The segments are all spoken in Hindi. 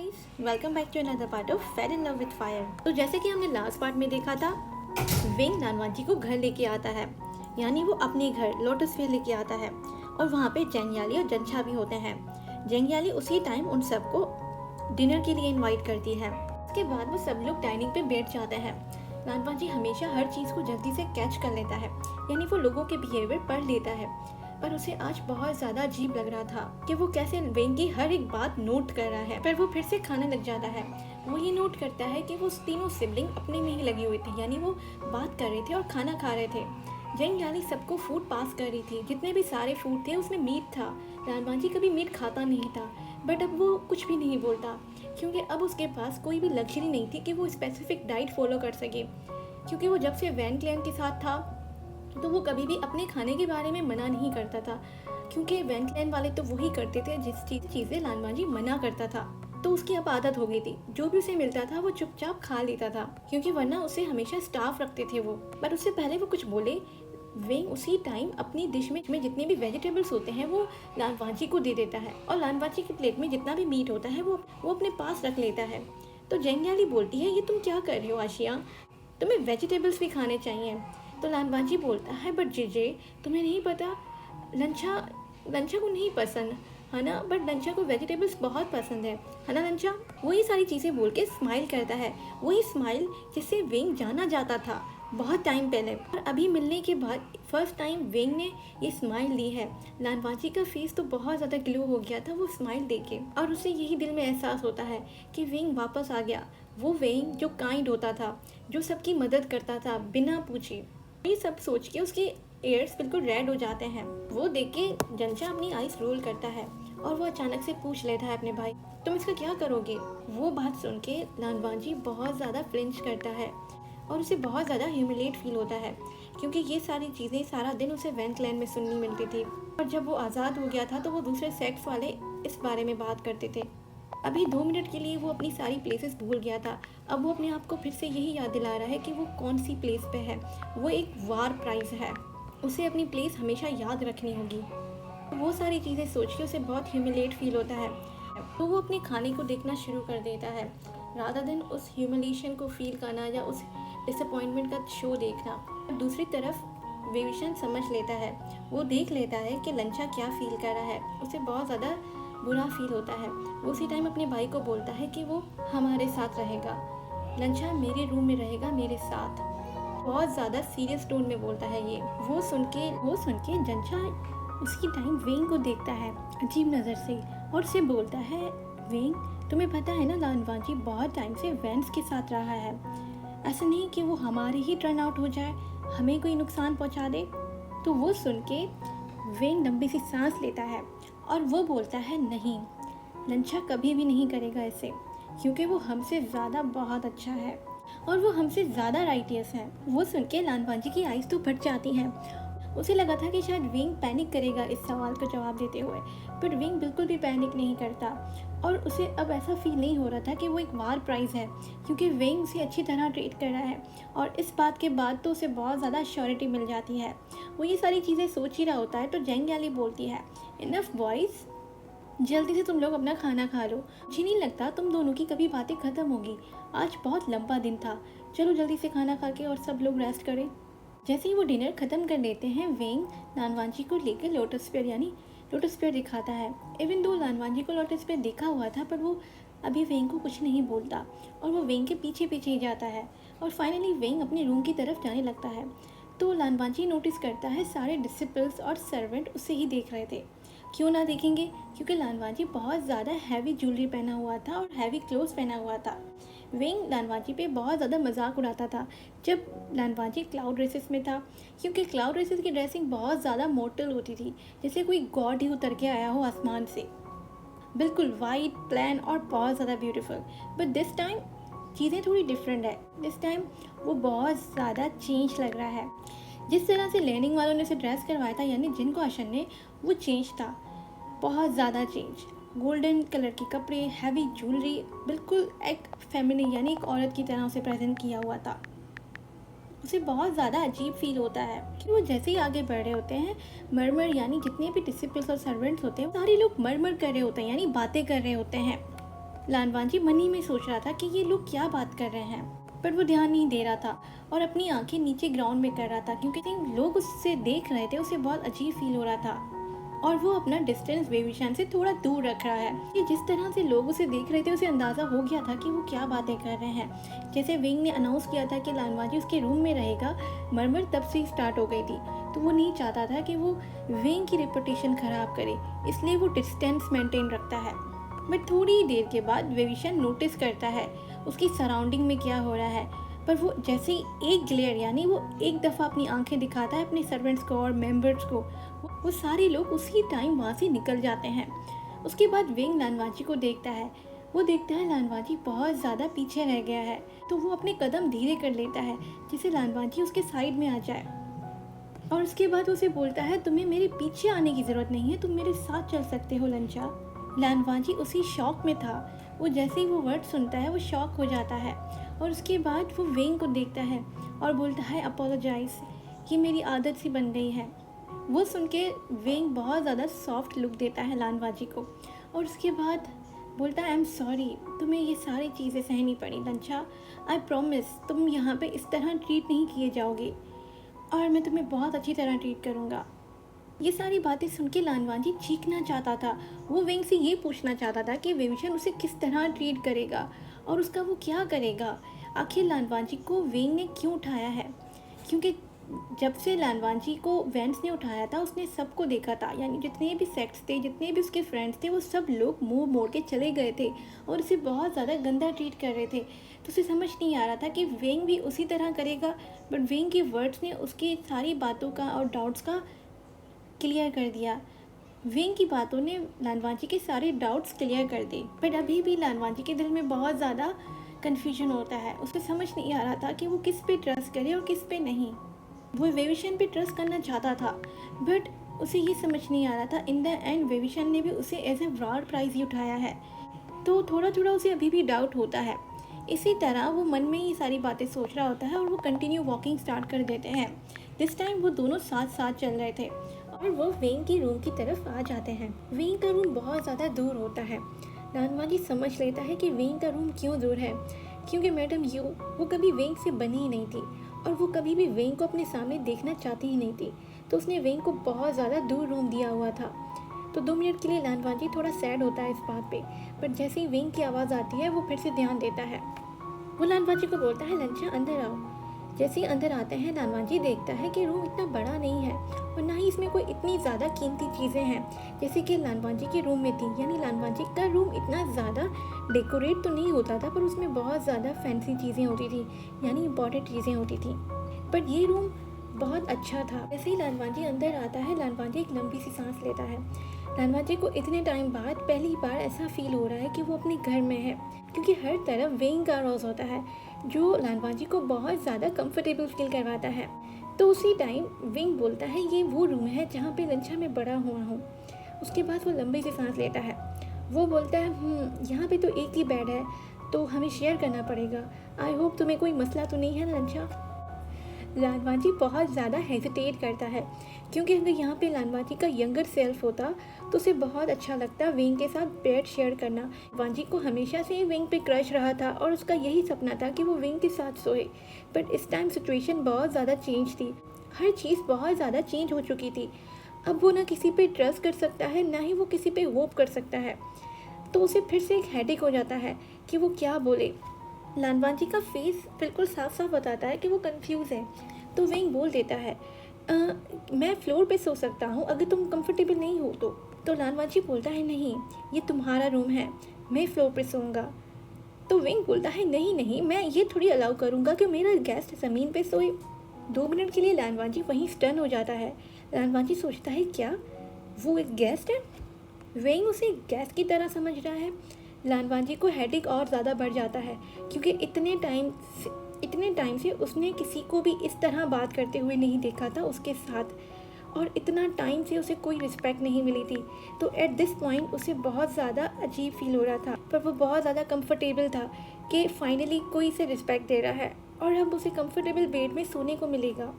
Guys, welcome back to another part of fell in love with fire. तो जैसे कि हमने लास्ट पार्ट में देखा था, विंग नानवांजी को घर लेके आता है, यानी वो अपने घर लोटस फेयर लेके आता है और वहाँ पे जेंगयाली और जंछा भी होते हैं। जेंगयाली उसी टाइम उन सबको डिनर के लिए इनवाइट करती है। उसके बाद वो सब लोग डाइनिंग पे बैठ जाते हैं। नानवांजी हमेशा हर चीज़ को जल्दी से कैच कर लेता है, यानी वो लोगों के बिहेवियर पढ़ लेता है। पर उसे आज बहुत ज़्यादा अजीब लग रहा था कि वो कैसे वेंग की हर एक बात नोट कर रहा है। पर वो फिर से खाने लग जाता है। वो ये नोट करता है कि वो तीनों सिबलिंग अपने में ही लगी हुई थी, यानी वो बात कर रहे थे और खाना खा रहे थे। जेंगयाली सबको फूड पास कर रही थी। जितने भी सारे फूड थे उसमें मीट था। नानवांजी कभी मीट खाता नहीं था, बट अब वो कुछ भी नहीं बोलता क्योंकि अब उसके पास कोई भी लग्जरी नहीं थी कि वो स्पेसिफिक डाइट फॉलो कर सके। क्योंकि वो जब से वैन क्लैन के साथ था तो वो कभी भी अपने खाने के बारे में मना नहीं करता था, क्योंकि वैन क्लैन वाले तो वही करते थे जिस चीज़ें नानवांजी मना करता था। तो उसकी अब आदत हो गई थी, जो भी उसे मिलता था वो चुपचाप खा लेता था, क्योंकि वरना उसे हमेशा स्टाफ रखते थे वो। पर उससे पहले वो कुछ बोले, वेंग उसी टाइम अपनी डिश में जितने भी वेजिटेबल्स होते हैं वो नानवांजी को दे देता है और नानवांजी की प्लेट में जितना भी मीट होता है वो अपने पास रख लेता है। तो जेंगयाली बोलती है, ये तुम क्या कर रहे हो आशिया, तुम्हें वेजिटेबल्स भी खाने चाहिए। तो नानवांजी बोलता है, बट जीजे तुम्हें नहीं पता, लंचा को नहीं पसंद है ना, बट लंचा को वेजिटेबल्स बहुत पसंद है ना लंचा। वही सारी चीज़ें बोल के स्माइल करता है, वही स्माइल जिससे वेंग जाना जाता था बहुत टाइम पहले। और अभी मिलने के बाद फर्स्ट टाइम वेंग ने ये स्माइल ली है। नानवांजी का फेस तो बहुत ज़्यादा ग्लो हो गया था वो स्माइल देके, और उसे यही दिल में एहसास होता है कि वेंग वापस आ गया। वो वेंग जो काइंड होता था, जो सबकी मदद करता था बिना पूछे। ये सब सोच के उसके एयर्स बिल्कुल रेड हो जाते हैं। वो देख के जंछा अपनी आइस रोल करता है और वो अचानक से पूछ लेता है अपने भाई, तुम इसका क्या करोगे। वो बात सुन के नानवांजी बहुत ज़्यादा फ्लिंच करता है और उसे बहुत ज़्यादा ह्यूमिलेट फील होता है, क्योंकि ये सारी चीज़ें सारा दिन उसे वैन क्लैन में सुननी मिलती थी। और जब वो आज़ाद हो गया था तो वो दूसरे सेक्स वाले इस बारे में बात करते थे। अभी 2 मिनट के लिए वो अपनी सारी प्लेसेस भूल गया था। अब वो अपने आप को फिर से यही याद दिला रहा है कि वो कौन सी प्लेस पे है। वो एक वार प्राइज है, उसे अपनी प्लेस हमेशा याद रखनी होगी। वो सारी चीज़ें सोच के उसे बहुत ह्यूमिलेट फील होता है, तो वो अपने खाने को देखना शुरू कर देता है रादर देन उस ह्यूमिलेशन को फील करना या उस डिसअपॉइंटमेंट का शो देखना। दूसरी तरफ विविशन समझ लेता है, वो देख लेता है कि लंचा क्या फील कर रहा है। उसे बहुत ज़्यादा बुरा फील होता है। वो उसी टाइम अपने भाई को बोलता है कि वो हमारे साथ रहेगा, लंचा मेरे रूम में रहेगा मेरे साथ। बहुत ज़्यादा सीरियस टोन में बोलता है ये। वो सुन के जंछा उसी टाइम वेंग को देखता है अजीब नज़र से और उसे बोलता है, वेंग तुम्हें पता है ना, नानवांजी बहुत टाइम से वेंस के साथ रहा है। ऐसा नहीं कि वो हमारे ही टर्न आउट हो जाए, हमें कोई नुकसान पहुंचा दे। तो वो सुन के वेंग लंबी सी सांस लेता है और वो बोलता है, नहीं, लंचा कभी भी नहीं करेगा ऐसे, क्योंकि वो हमसे ज़्यादा बहुत अच्छा है और वो हमसे ज़्यादा राइटियस है। वो सुन के नानवांजी की आइज़ तो फट जाती हैं। उसे लगा था कि शायद विंग पैनिक करेगा इस सवाल का जवाब देते हुए, पर विंग बिल्कुल भी पैनिक नहीं करता और उसे अब ऐसा फील नहीं हो रहा था कि वो एक वार प्राइज़ है, क्योंकि विंग उसे अच्छी तरह ट्रीट कर रहा है। और इस बात के बाद तो उसे बहुत ज़्यादा श्योरिटी मिल जाती है। वो ये सारी चीज़ें सोच ही रहा होता है तो जेंगयाली बोलती है, इनफ बॉयज़, जल्दी से तुम लोग अपना खाना खा लो। मुझे नहीं लगता तुम दोनों की कभी बातें ख़त्म होगी। आज बहुत लंबा दिन था, चलो जल्दी से खाना खा के और सब लोग रेस्ट करें। जैसे ही वो डिनर ख़त्म कर लेते हैं, वेंग नानवांजी को लेकर लोटस फेयर दिखाता है। इवन दो नानवांजी को लोटस फेयर देखा हुआ था, पर वो अभी वेंग को कुछ नहीं बोलता और वो वेंग के पीछे पीछे ही जाता है। और फाइनली वेंग अपने रूम की तरफ जाने लगता है तो नानवांजी नोटिस करता है सारे डिसिपल्स और सर्वेंट उसे ही देख रहे थे। क्यों ना देखेंगे, क्योंकि नानवांजी बहुत ज़्यादा हैवी ज्वेलरी पहना हुआ था और हैवी क्लोथ्स पहना हुआ था। वेंग नानवांजी पे बहुत ज़्यादा मजाक उड़ाता था जब नानवांजी क्लाउड रेसेस में था, क्योंकि क्लाउड रेसेस की ड्रेसिंग बहुत ज़्यादा मॉडल होती थी, जैसे कोई गॉड ही उतर के आया हो आसमान से, बिल्कुल वाइट, प्लान और बहुत ज़्यादा ब्यूटीफुल। बट दिस टाइम चीज़ें थोड़ी डिफरेंट है। दिस टाइम वो बहुत ज़्यादा चेंज लग रहा है। जिस तरह से लैंडिंग वालों ने उसे ड्रेस करवाया था, यानी जिन को आशन ने, वो चेंज था, बहुत ज़्यादा चेंज। गोल्डन कलर के कपड़े, हैवी ज्वेलरी, बिल्कुल एक फेमिनिन यानी एक औरत की तरह उसे प्रेजेंट किया हुआ था। उसे बहुत ज़्यादा अजीब फील होता है कि वो जैसे ही आगे बढ़ रहे होते हैं, मरमर यानी जितने भी डिसिपल्स और सर्वेंट्स होते हैं सारे लोग मरमर कर रहे होते हैं, यानी बातें कर रहे होते हैं। लानवांजी मन ही में सोच रहा था कि ये लोग क्या बात कर रहे हैं, पर वो ध्यान नहीं दे रहा था और अपनी आंखें नीचे ग्राउंड में कर रहा था, क्योंकि लोग उससे देख रहे थे। उसे बहुत अजीब फील हो रहा था और वो अपना डिस्टेंस वेविशान से थोड़ा दूर रख रहा है। कि जिस तरह से लोग उसे देख रहे थे उसे अंदाज़ा हो गया था कि वो क्या बातें कर रहे हैं। जैसे विंग ने अनाउंस किया था कि लानवांजी उसके रूम में रहेगा, मरमर तब से ही स्टार्ट हो गई थी। तो वो नहीं चाहता था कि वो विंग की रेपुटेशन खराब करे, इसलिए वो डिस्टेंस मेंटेन रखता है। बट थोड़ी ही देर के बाद वेविशान नोटिस करता है उसकी सराउंडिंग में क्या हो रहा है। पर वो जैसे ही एक ग्लेयर यानी वो एक दफ़ा अपनी आंखें दिखाता है अपने सर्वेंट्स को और मेंबर्स को, वो सारे लोग उसी टाइम वहाँ से निकल जाते हैं। उसके बाद विंग लानवांजी को देखता है। वो देखता है लानवांजी बहुत ज़्यादा पीछे रह गया है, तो वो अपने कदम धीरे कर लेता है जिससे लानवांजी उसके साइड में आ जाए। और उसके बाद उसे बोलता है, तुम्हें मेरे पीछे आने की ज़रूरत नहीं है, तुम मेरे साथ चल सकते हो लंचा। लानवांजी उसी शॉक में था। वो जैसे ही वो वर्ड सुनता है वो शॉक हो जाता है और उसके बाद वो विंग को देखता है और बोलता है, अपोलोजाइज़, ये मेरी आदत सी बन गई है। वो सुन के विंग बहुत ज़्यादा सॉफ्ट लुक देता है लानवांजी को और उसके बाद बोलता है, आई एम सॉरी, तुम्हें ये सारी चीज़ें सहनी पड़ी लंचा। आई प्रॉमिस तुम यहाँ पे इस तरह ट्रीट नहीं किए जाओगे और मैं तुम्हें बहुत अच्छी तरह ट्रीट करूँगा। ये सारी बातें सुन के लानवांजी चीखना चाहता था। वो विंग से ये पूछना चाहता था कि वेविशान उसे किस तरह ट्रीट करेगा और उसका वो क्या करेगा। आखिर लानवांजी को विंग ने क्यों उठाया है, क्योंकि जब से लानवांजी को वेंस ने उठाया था उसने सबको देखा था, यानी जितने भी सेक्ट्स थे, जितने भी उसके फ्रेंड्स थे, वो सब लोग मुंह मोड़ के चले गए थे और उसे बहुत ज़्यादा गंदा ट्रीट कर रहे थे। तो उसे समझ नहीं आ रहा था कि विंग भी उसी तरह करेगा। बट विंग के वर्ड्स ने उसकी सारी बातों का और डाउट्स का क्लियर कर दिया। विंग की बातों ने लानवांजी के सारे डाउट्स क्लियर कर दिए। बट अभी भी लानवांजी के दिल में बहुत ज़्यादा कन्फ्यूजन होता है। उसे समझ नहीं आ रहा था कि वो किस पे ट्रस्ट करे और किस पे नहीं। वो वेविशान पे ट्रस्ट करना चाहता था, बट उसे ये समझ नहीं आ रहा था इन द एंड वेविशान ने भी उसे एज ए ब्रॉड प्राइज़ ही उठाया है। तो थोड़ा थोड़ा उसे अभी भी डाउट होता है। इसी तरह वो मन में ही सारी बातें सोच रहा होता है और वो कंटिन्यू वॉकिंग स्टार्ट कर देते हैं। दिस टाइम वो दोनों साथ साथ चल रहे थे और वो वेंग के रूम की तरफ आ जाते हैं। वेंग का रूम बहुत ज़्यादा दूर होता है। लानवांजी समझ लेता है कि वेंग का रूम क्यों दूर है, क्योंकि मैडम यू वो कभी वेंग से बनी ही नहीं थी और वो कभी भी वेंग को अपने सामने देखना चाहती ही नहीं थी। तो उसने वेंग को बहुत ज़्यादा दूर रूम दिया हुआ था। तो 2 मिनट के लिए लानवांजी थोड़ा सैड होता है इस बात पे, बट जैसे ही वेंग की आवाज़ आती है वो फिर से ध्यान देता है। वो लानवांजी को बोलता है, लंचा अंदर आओ। जैसे ही अंदर आते हैं लानवांजी देखता है कि रूम इतना बड़ा नहीं है और ना ही इसमें कोई इतनी ज़्यादा कीमती चीज़ें हैं जैसे कि लानवांजी के रूम में थी। यानी लानवांजी का रूम इतना ज़्यादा डेकोरेट तो नहीं होता था, पर उसमें बहुत ज़्यादा फैंसी चीज़ें होती थी, यानी इंपॉर्टेंट चीज़ें होती थी। बट ये रूम बहुत अच्छा था। जैसे ही लानवांजी अंदर आता है लानवांजी एक लंबी सी सांस लेता है। लानवांजी को इतने टाइम बाद पहली बार ऐसा फील हो रहा है कि वो अपने घर में है, क्योंकि हर तरफ वेंग का रोज़ होता है जो लानवांजी को बहुत ज़्यादा कंफर्टेबल फील करवाता है। तो उसी टाइम विंग बोलता है, ये वो रूम है जहाँ पे लंचा में बड़ा हुआ हूँ। उसके बाद वो लंबी सी सांस लेता है। वो बोलता है, यहाँ पे तो एक ही बेड है तो हमें शेयर करना पड़ेगा। आई होप तुम्हें कोई मसला तो नहीं है लंचा। लानवांजी बहुत ज़्यादा हेजिटेट करता है, क्योंकि अगर यहाँ पे लानवांजी का यंगर सेल्फ होता तो उसे बहुत अच्छा लगता विंग के साथ बेड शेयर करना। वांजी को हमेशा से विंग पे क्रश रहा था और उसका यही सपना था कि वो विंग के साथ सोए। बट इस टाइम सिचुएशन बहुत ज़्यादा चेंज थी, हर चीज़ बहुत ज़्यादा चेंज हो चुकी थी। अब वो ना किसी पे ट्रस्ट कर सकता है, ना ही वो किसी पे होप कर सकता है। तो उसे फिर से एक हेडेक हो जाता है कि वो क्या बोले। लानवांजी का फेस बिल्कुल साफ साफ बताता है कि वो कंफ्यूज है। तो विंग बोल देता है, मैं फ्लोर पे सो सकता हूँ अगर तुम कंफर्टेबल नहीं हो तो लानवांजी बोलता है, नहीं ये तुम्हारा रूम है, मैं फ्लोर पे सोऊंगा। तो विंग बोलता है, नहीं नहीं, मैं ये थोड़ी अलाउ करूँगा कि मेरा गेस्ट ज़मीन पे सोए। 2 मिनट के लिए लानवांजी वहीं स्टन हो जाता है। लानवांजी सोचता है, क्या वो एक गेस्ट है? विंग उसे गेस्ट की तरह समझ रहा है। लानवांजी को हेडेक और ज़्यादा बढ़ जाता है, क्योंकि इतने टाइम से उसने किसी को भी इस तरह बात करते हुए नहीं देखा था उसके साथ, और इतना टाइम से उसे कोई रिस्पेक्ट नहीं मिली थी। तो एट दिस पॉइंट उसे बहुत ज़्यादा अजीब फील हो रहा था, पर वो बहुत ज़्यादा कंफर्टेबल था कि फाइनली कोई इसे रिस्पेक्ट दे रहा है और अब उसे कंफर्टेबल बेड में सोने को मिलेगा।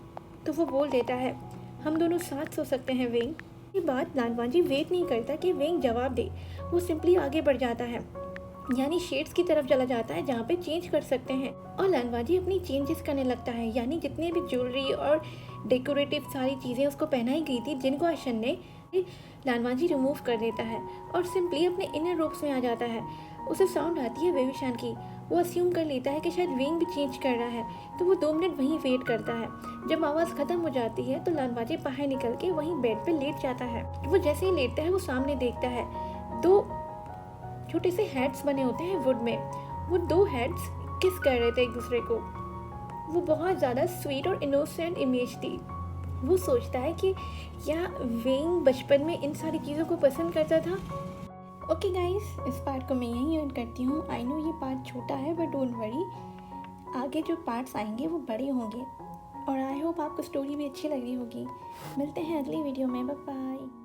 तो वो बोल देता है, हम दोनों साथ सो सकते हैं विंग। ये बात लानवांजी वेट नहीं करता कि विंग जवाब दे, वो सिंपली आगे बढ़ जाता है यानी शेड्स की तरफ चला जाता है जहाँ पे चेंज कर सकते हैं। और लानवाजी अपनी चेंजेस करने लगता है, यानी जितने भी ज्वेलरी और डेकोरेटिव सारी चीज़ें उसको पहनाई गई थी जिनको अशन ने, लानवाजी रिमूव कर देता है और सिंपली अपने इनर रोब्स में आ जाता है। उसे साउंड आती है वेविशान की। वो अस्यूम कर लेता है कि शायद वेंग भी चेंज कर रहा है, तो वो 2 मिनट वहीं वेट करता है। जब आवाज़ ख़त्म हो जाती है तो लानवाजी बाहर निकल के वहीं बेड पे लेट जाता है। वो जैसे ही लेटता है वो सामने देखता है 2 छोटे से हेड्स बने होते हैं वुड में। वो 2 हेड्स किस कर रहे थे एक दूसरे को। वो बहुत ज़्यादा स्वीट और इनोसेंट इमेज थी। वो सोचता है कि क्या वेंग बचपन में इन सारी चीज़ों को पसंद करता था। ओके गाइस, इस पार्ट को मैं यहीं एंड करती हूँ। आई नो ये पार्ट छोटा है बट डोंट वरी, आगे जो पार्ट्स आएंगे वो बड़े होंगे और आई होप आपको स्टोरी भी अच्छी लग रही होगी। मिलते हैं अगली वीडियो में, बाय बाय।